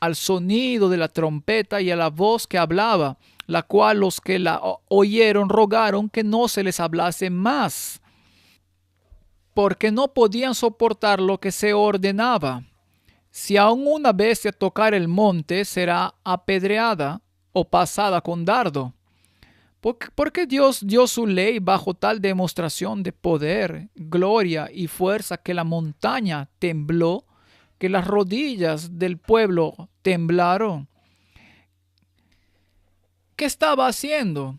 al sonido de la trompeta y a la voz que hablaba, la cual los que la oyeron rogaron que no se les hablase más, porque no podían soportar lo que se ordenaba. Si aún una bestia tocar el monte, será apedreada o pasada con dardo. Porque Dios dio su ley bajo tal demostración de poder, gloria y fuerza que la montaña tembló, que las rodillas del pueblo temblaron. ¿Qué estaba haciendo?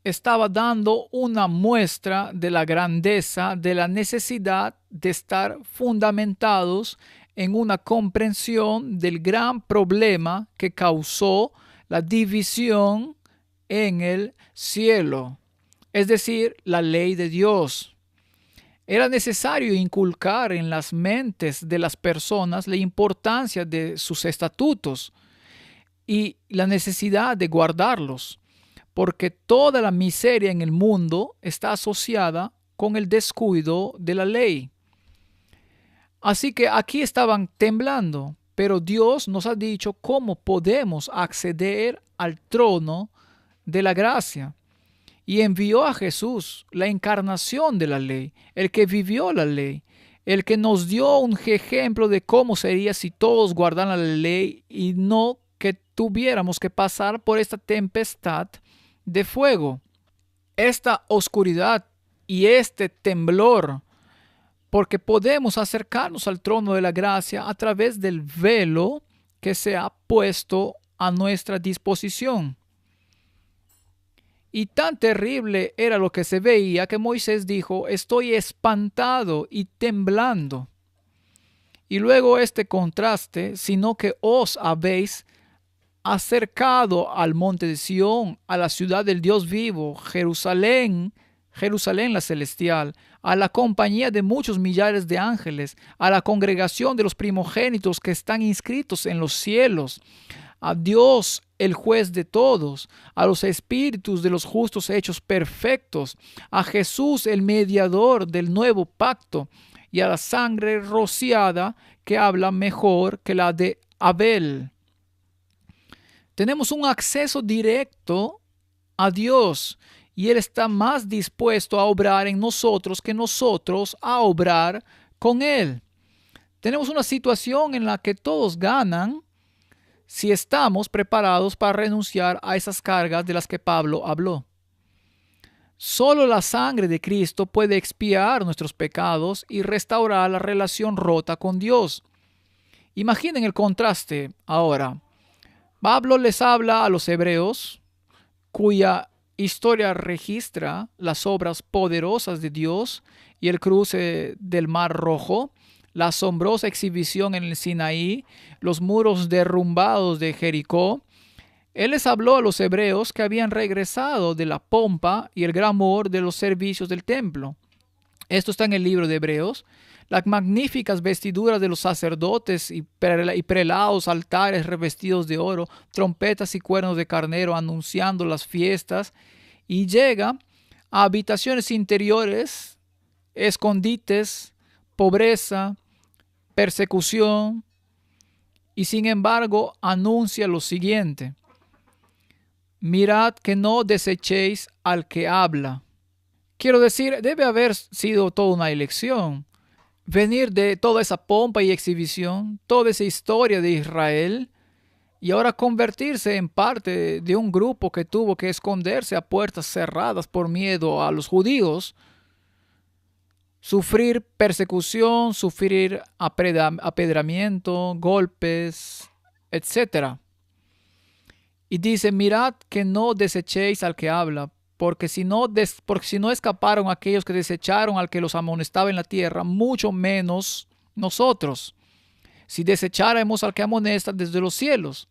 Estaba dando una muestra de la grandeza, de la necesidad de estar fundamentados en una comprensión del gran problema que causó la división en el cielo, es decir, la ley de Dios. Era necesario inculcar en las mentes de las personas la importancia de sus estatutos y la necesidad de guardarlos, porque toda la miseria en el mundo está asociada con el descuido de la ley. Así que aquí estaban temblando, pero Dios nos ha dicho cómo podemos acceder al trono de la gracia. Y envió a Jesús, la encarnación de la ley, el que vivió la ley, el que nos dio un ejemplo de cómo sería si todos guardaran la ley y no que tuviéramos que pasar por esta tempestad de fuego, esta oscuridad y este temblor, porque podemos acercarnos al trono de la gracia a través del velo que se ha puesto a nuestra disposición. Y tan terrible era lo que se veía que Moisés dijo: estoy espantado y temblando. Y luego este contraste, sino que os habéis acercado al monte de Sión, a la ciudad del Dios vivo, Jerusalén, Jerusalén la celestial, a la compañía de muchos millares de ángeles, a la congregación de los primogénitos que están inscritos en los cielos, a Dios el juez de todos, a los espíritus de los justos hechos perfectos, a Jesús el mediador del nuevo pacto, y a la sangre rociada que habla mejor que la de Abel. Tenemos un acceso directo a Dios, y Él está más dispuesto a obrar en nosotros que nosotros a obrar con Él. Tenemos una situación en la que todos ganan si estamos preparados para renunciar a esas cargas de las que Pablo habló. Solo la sangre de Cristo puede expiar nuestros pecados y restaurar la relación rota con Dios. Imaginen el contraste ahora. Pablo les habla a los hebreos, cuya historia registra las obras poderosas de Dios y el cruce del Mar Rojo, la asombrosa exhibición en el Sinaí, los muros derrumbados de Jericó. Él les habló a los hebreos que habían regresado de la pompa y el glamour de los servicios del templo. Esto está en el libro de Hebreos. Las magníficas vestiduras de los sacerdotes y prelados, altares revestidos de oro, trompetas y cuernos de carnero anunciando las fiestas, y llega a habitaciones interiores, escondites, pobreza, persecución, y sin embargo anuncia lo siguiente: mirad que no desechéis al que habla. Quiero decir, debe haber sido toda una elección. Venir de toda esa pompa y exhibición, toda esa historia de Israel, y ahora convertirse en parte de un grupo que tuvo que esconderse a puertas cerradas por miedo a los judíos, sufrir persecución, sufrir apedramiento, golpes, etc. Y dice: mirad que no desechéis al que habla, porque si no escaparon aquellos que desecharon al que los amonestaba en la tierra, mucho menos nosotros, si desecháramos al que amonesta desde los cielos.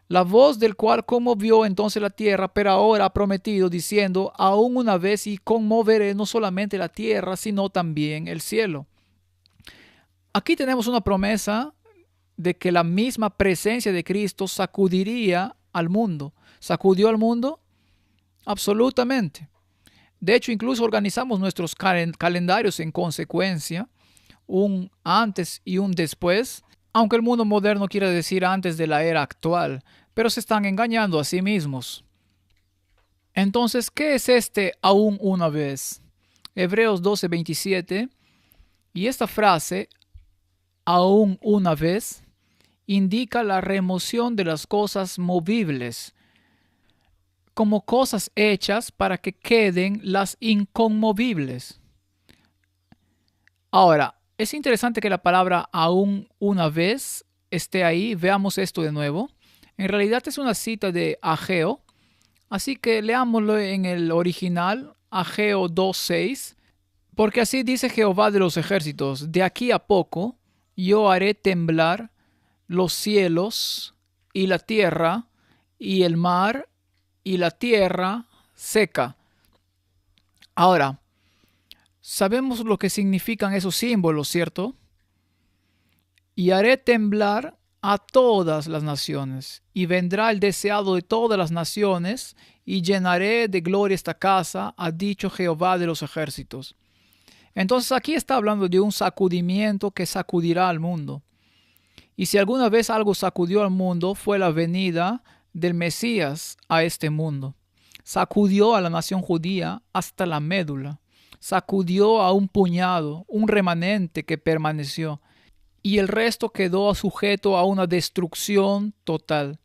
La voz del cual conmovió entonces la tierra, pero ahora ha prometido, diciendo: aún una vez y conmoveré no solamente la tierra, sino también el cielo. Aquí tenemos una promesa de que la misma presencia de Cristo sacudiría al mundo. ¿Sacudió al mundo? Absolutamente. De hecho, incluso organizamos nuestros calendarios en consecuencia, un antes y un después. aunque el mundo moderno quiere decir antes de la era actual, pero se están engañando a sí mismos. Entonces, ¿qué es este aún una vez? Hebreos 12:27, y esta frase, aún una vez, indica la remoción de las cosas movibles, como cosas hechas para que queden las inconmovibles. Ahora, es interesante que la palabra aún una vez esté ahí. Veamos esto de nuevo. En realidad es una cita de Ageo, así que leámoslo en el original, Ageo 2:6, porque así dice Jehová de los ejércitos: de aquí a poco yo haré temblar los cielos y la tierra y el mar y la tierra seca. Ahora, sabemos lo que significan esos símbolos, ¿cierto? Y haré temblar a todas las naciones, y vendrá el deseado de todas las naciones, y llenaré de gloria esta casa, ha dicho Jehová de los ejércitos. Entonces aquí está hablando de un sacudimiento que sacudirá al mundo. Y si alguna vez algo sacudió al mundo, fue la venida del Mesías a este mundo. Sacudió a la nación judía hasta la médula. Sacudió a un puñado, un remanente que permaneció, y el resto quedó sujeto a una destrucción total.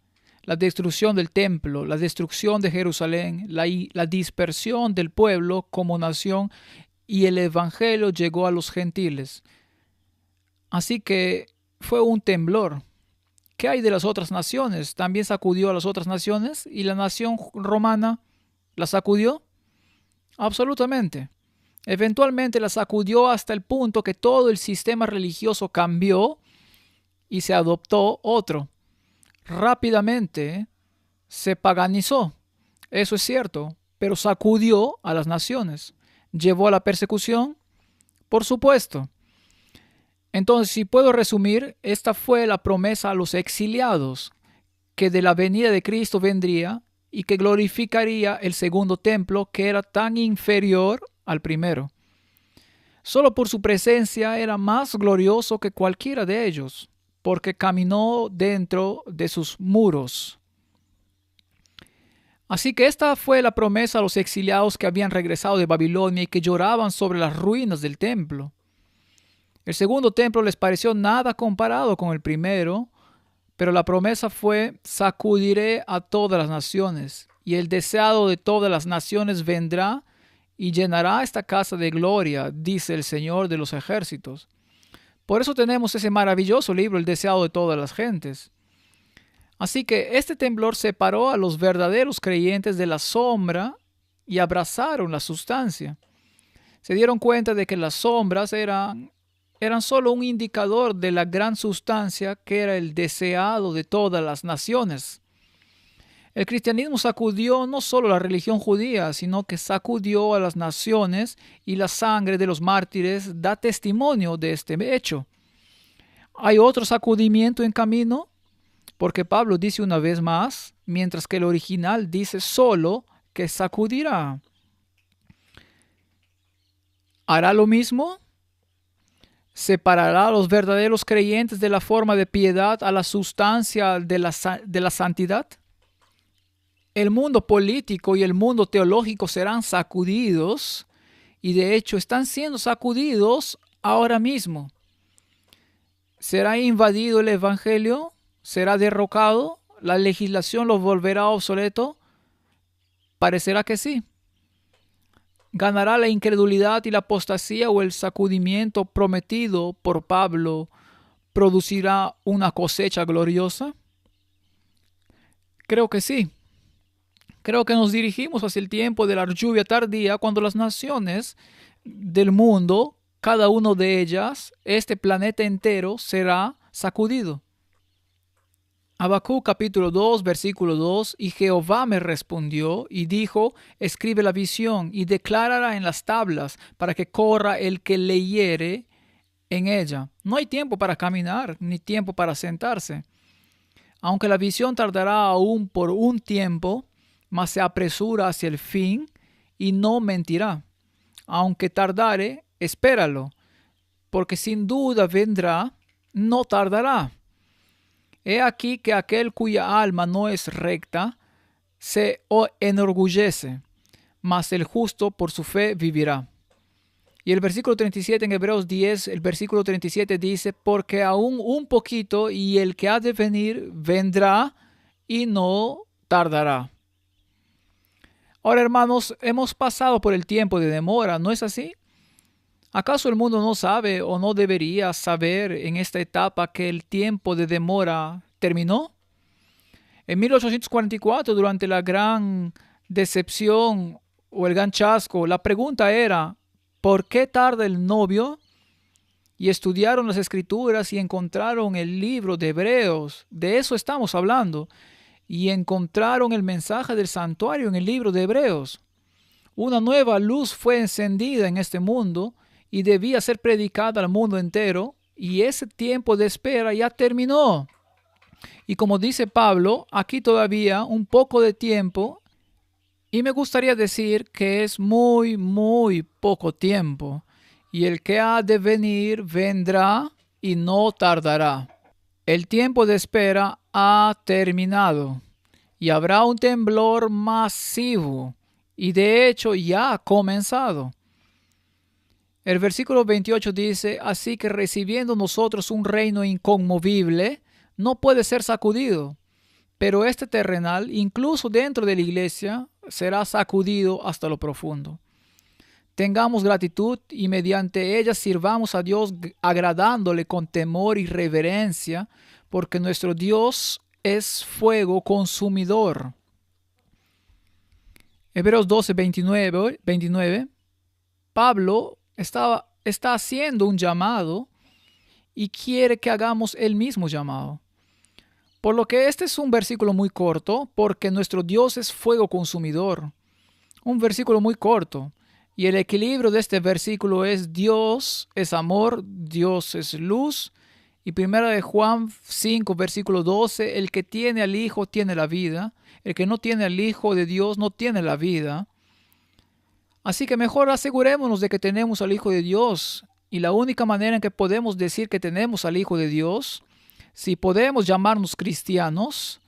La destrucción del templo, la destrucción de Jerusalén, la dispersión del pueblo como nación, y el evangelio llegó a los gentiles. Así que fue un temblor. ¿Qué hay de las otras naciones? ¿También sacudió a las otras naciones? ¿Y la nación romana la sacudió? Absolutamente. Eventualmente la sacudió hasta el punto que todo el sistema religioso cambió y se adoptó otro. Rápidamente se paganizó. Eso es cierto, pero sacudió a las naciones. ¿Llevó a la persecución? Por supuesto. Entonces, si puedo resumir, esta fue la promesa a los exiliados, que de la venida de Cristo vendría y que glorificaría el segundo templo, que era tan inferior al primero. Solo por su presencia era más glorioso que cualquiera de ellos, porque caminó dentro de sus muros. Así que esta fue la promesa a los exiliados que habían regresado de Babilonia y que lloraban sobre las ruinas del templo. El segundo templo les pareció nada comparado con el primero, pero la promesa fue: sacudiré a todas las naciones, y el deseado de todas las naciones vendrá y llenará esta casa de gloria, dice el Señor de los ejércitos. Por eso tenemos ese maravilloso libro, El deseado de todas las gentes. Así que este temblor separó a los verdaderos creyentes de la sombra y abrazaron la sustancia. Se dieron cuenta de que las sombras eran solo un indicador de la gran sustancia que era el deseado de todas las naciones. El cristianismo sacudió no solo la religión judía, sino que sacudió a las naciones, y la sangre de los mártires da testimonio de este hecho. ¿Hay otro sacudimiento en camino? Porque Pablo dice una vez más, mientras que el original dice solo que sacudirá. ¿Hará lo mismo? ¿Separará a los verdaderos creyentes de la forma de piedad a la sustancia de la santidad? El mundo político y el mundo teológico serán sacudidos, y de hecho están siendo sacudidos ahora mismo. ¿Será invadido el evangelio? ¿Será derrocado? ¿La legislación lo volverá obsoleto? Parecerá que sí. ¿Ganará la incredulidad y la apostasía, o el sacudimiento prometido por Pablo producirá una cosecha gloriosa? Creo que sí. Creo que nos dirigimos hacia el tiempo de la lluvia tardía, cuando las naciones del mundo, cada una de ellas, este planeta entero, será sacudido. Habacuc capítulo 2, versículo 2: y Jehová me respondió y dijo: escribe la visión y declárala en las tablas, para que corra el que leyere en ella. No hay tiempo para caminar, ni tiempo para sentarse. Aunque la visión tardará aún por un tiempo, mas se apresura hacia el fin y no mentirá. Aunque tardare, espéralo, porque sin duda vendrá no tardará. He aquí que aquel cuya alma no es recta se enorgullece, mas el justo por su fe vivirá. Y el versículo 37 en Hebreos 10, el versículo 37 dice, porque aún un poquito y el que ha de venir vendrá y no tardará. Ahora, hermanos, hemos pasado por el tiempo de demora, ¿no es así? ¿Acaso el mundo no sabe o no debería saber en esta etapa que el tiempo de demora terminó? En 1844, durante la gran decepción o el gran chasco, la pregunta era, ¿por qué tarda el novio? Y estudiaron las escrituras y encontraron el libro de Hebreos. De eso estamos hablando. Y encontraron el mensaje del santuario en el libro de Hebreos. Una nueva luz fue encendida en este mundo y debía ser predicada al mundo entero. Y ese tiempo de espera ya terminó. Y como dice Pablo, aquí todavía un poco de tiempo. Y me gustaría decir que es muy, muy poco tiempo. Y el que ha de venir vendrá y no tardará. El tiempo de espera ha terminado. Y habrá un temblor masivo. Y de hecho ya ha comenzado. El versículo 28 dice, así que recibiendo nosotros un reino inconmovible, no puede ser sacudido. Pero este terrenal, incluso dentro de la iglesia, será sacudido hasta lo profundo. Tengamos gratitud y mediante ella sirvamos a Dios agradándole con temor y reverencia, porque nuestro Dios es fuego consumidor. Hebreos 12, 29. Pablo está haciendo un llamado y quiere que hagamos el mismo llamado. Por lo que este es un versículo muy corto, porque nuestro Dios es fuego consumidor. Un versículo muy corto. Y el equilibrio de este versículo es Dios es amor, Dios es luz. Y 1 de Juan 5, versículo 12, el que tiene al Hijo tiene la vida. El que no tiene al Hijo de Dios no tiene la vida. Así que mejor asegurémonos de que tenemos al Hijo de Dios. Y la única manera en que podemos decir que tenemos al Hijo de Dios, si podemos llamarnos cristianos,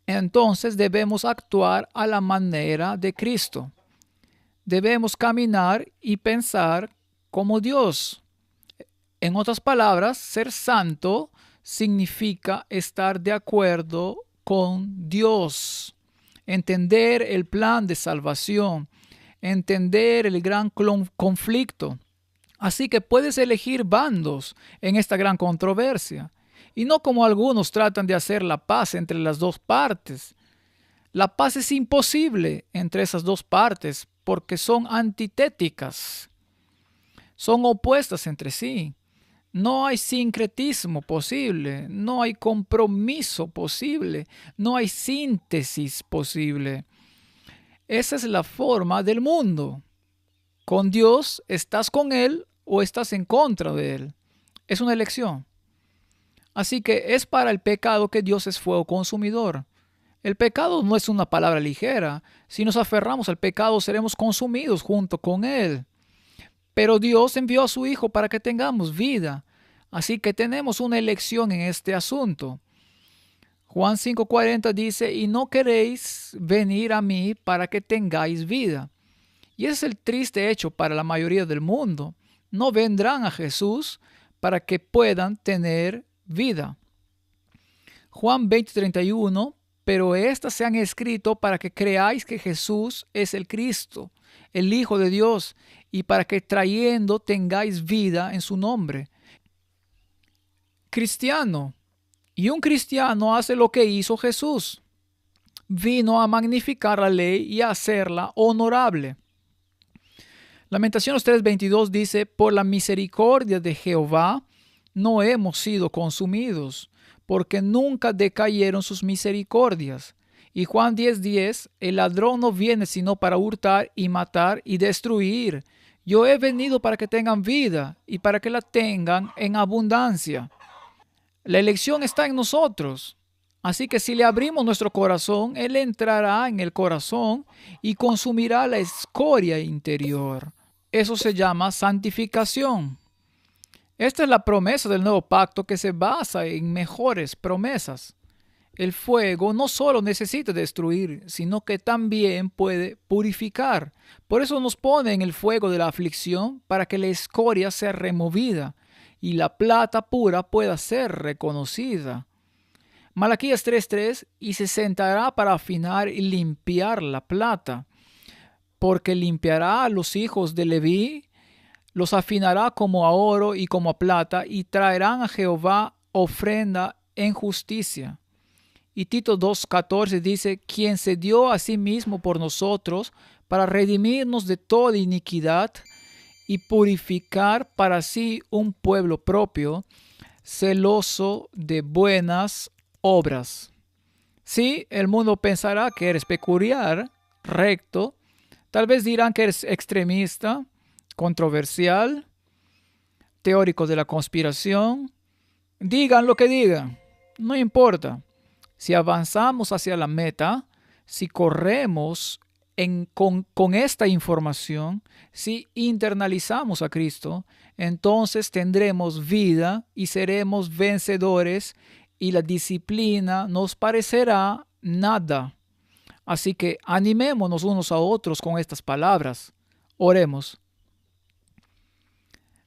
entonces debemos actuar a la manera de Cristo. Debemos caminar y pensar como Dios. En otras palabras, ser santo significa estar de acuerdo con Dios, entender el plan de salvación, entender el gran conflicto. Así que puedes elegir bandos en esta gran controversia, y no como algunos tratan de hacer la paz entre las dos partes. La paz es imposible entre esas dos partes porque son antitéticas, son opuestas entre sí. No hay sincretismo posible, no hay compromiso posible, no hay síntesis posible. Esa es la forma del mundo. Con Dios estás con Él o estás en contra de Él. Es una elección. Así que es para el pecado que Dios es fuego consumidor. El pecado no es una palabra ligera. Si nos aferramos al pecado seremos consumidos junto con Él. Pero Dios envió a su Hijo para que tengamos vida. Así que tenemos una elección en este asunto. Juan 5:40 dice, y no queréis venir a mí para que tengáis vida. Y ese es el triste hecho para la mayoría del mundo. No vendrán a Jesús para que puedan tener vida. Juan 20:31, pero estas se han escrito para que creáis que Jesús es el Cristo, el Hijo de Dios, y para que trayendo tengáis vida en su nombre. Cristiano. Y un cristiano hace lo que hizo Jesús. Vino a magnificar la ley y a hacerla honorable. Lamentaciones 3:22 dice, por la misericordia de Jehová no hemos sido consumidos, porque nunca decayeron sus misericordias. Y Juan 10:10, el ladrón no viene sino para hurtar y matar y destruir. Yo he venido para que tengan vida y para que la tengan en abundancia. La elección está en nosotros. Así que si le abrimos nuestro corazón, Él entrará en el corazón y consumirá la escoria interior. Eso se llama santificación. Esta es la promesa del nuevo pacto que se basa en mejores promesas. El fuego no solo necesita destruir, sino que también puede purificar. Por eso nos pone en el fuego de la aflicción para que la escoria sea removida y la plata pura pueda ser reconocida. Malaquías 3:3 y se sentará para afinar y limpiar la plata, porque limpiará a los hijos de Leví, los afinará como a oro y como a plata, y traerán a Jehová ofrenda en justicia. Y Tito 2:14 dice, quien se dio a sí mismo por nosotros para redimirnos de toda iniquidad y purificar para sí un pueblo propio, celoso de buenas obras. Sí, el mundo pensará que eres peculiar, recto, tal vez dirán que eres extremista, controversial, teórico de la conspiración. Digan lo que digan, no importa. Si avanzamos hacia la meta, si corremos con esta información, si internalizamos a Cristo, entonces tendremos vida y seremos vencedores y la disciplina nos parecerá nada. Así que animémonos unos a otros con estas palabras. Oremos.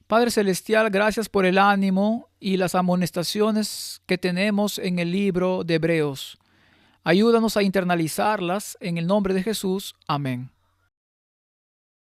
Padre Celestial, gracias por el ánimo y las amonestaciones que tenemos en el libro de Hebreos. Ayúdanos a internalizarlas en el nombre de Jesús. Amén.